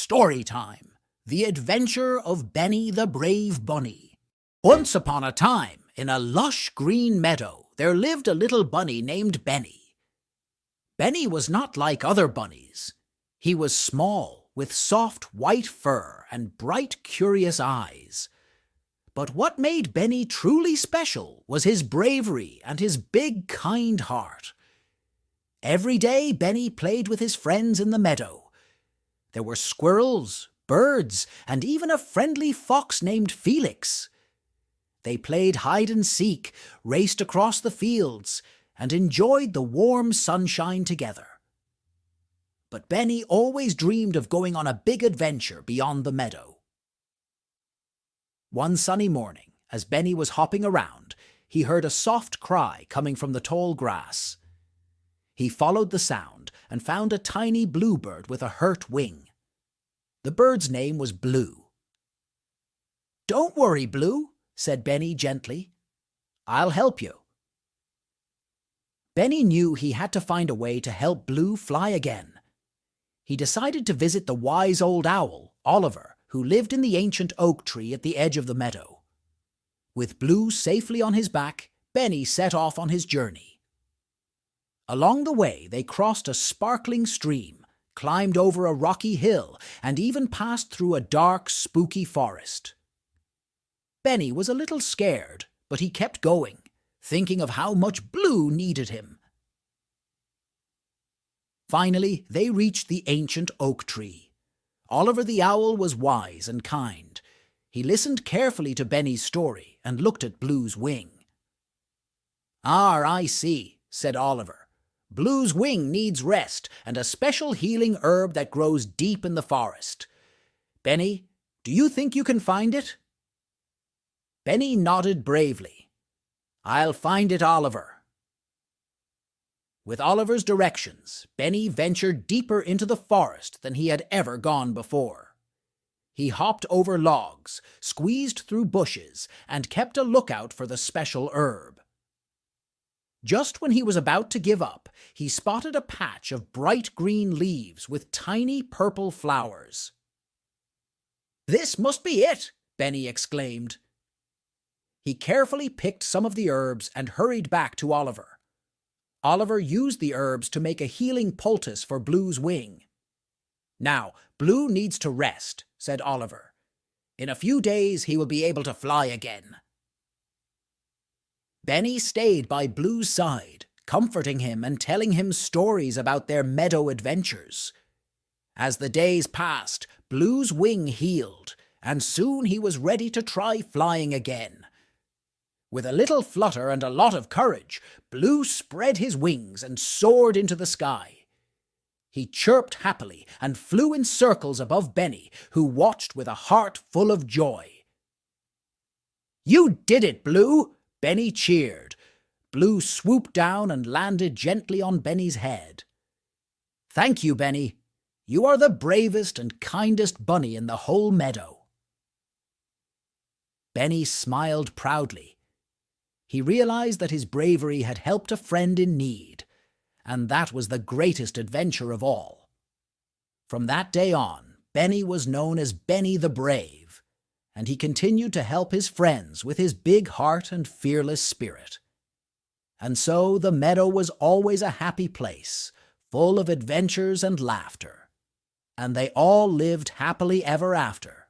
Story time. The Adventure of Benny the Brave Bunny. Once upon a time, in a lush green meadow, there lived a little bunny named Benny. Benny was not like other bunnies. He was small, with soft white fur and bright, curious eyes. But what made Benny truly special was his bravery and his big, kind heart. Every day, Benny played with his friends in the meadow. There were squirrels, birds, and even a friendly fox named Felix. They played hide and seek, raced across the fields, and enjoyed the warm sunshine together. But Benny always dreamed of going on a big adventure beyond the meadow. One sunny morning, as Benny was hopping around, he heard a soft cry coming from the tall grass. He followed the sound and found a tiny bluebird with a hurt wing. The bird's name was Blue. "Don't worry, Blue," said Benny gently. "I'll help you." Benny knew he had to find a way to help Blue fly again. He decided to visit the wise old owl, Oliver, who lived in the ancient oak tree at the edge of the meadow. With Blue safely on his back, Benny set off on his journey. Along the way, they crossed a sparkling stream, climbed over a rocky hill, and even passed through a dark, spooky forest. Benny was a little scared, but he kept going, thinking of how much Blue needed him. Finally, they reached the ancient oak tree. Oliver the owl was wise and kind. He listened carefully to Benny's story and looked at Blue's wing. "Ah, I see," said Oliver. "Blue's wing needs rest and a special healing herb that grows deep in the forest. Benny, do you think you can find it?" Benny nodded bravely. "I'll find it, Oliver." With Oliver's directions, Benny ventured deeper into the forest than he had ever gone before. He hopped over logs, squeezed through bushes, and kept a lookout for the special herb. Just when he was about to give up, he spotted a patch of bright green leaves with tiny purple flowers. "This must be it!" Benny exclaimed. He carefully picked some of the herbs and hurried back to Oliver. Oliver used the herbs to make a healing poultice for Blue's wing. "Now, Blue needs to rest," said Oliver. "In a few days he will be able to fly again." Benny stayed by Blue's side, comforting him and telling him stories about their meadow adventures. As the days passed, Blue's wing healed, and soon he was ready to try flying again. With a little flutter and a lot of courage, Blue spread his wings and soared into the sky. He chirped happily and flew in circles above Benny, who watched with a heart full of joy. "You did it, Blue!" Benny cheered. Blue swooped down and landed gently on Benny's head. "Thank you, Benny. You are the bravest and kindest bunny in the whole meadow." Benny smiled proudly. He realized that his bravery had helped a friend in need, and that was the greatest adventure of all. From that day on, Benny was known as Benny the Brave, and he continued to help his friends with his big heart and fearless spirit. And so the meadow was always a happy place, full of adventures and laughter, and they all lived happily ever after.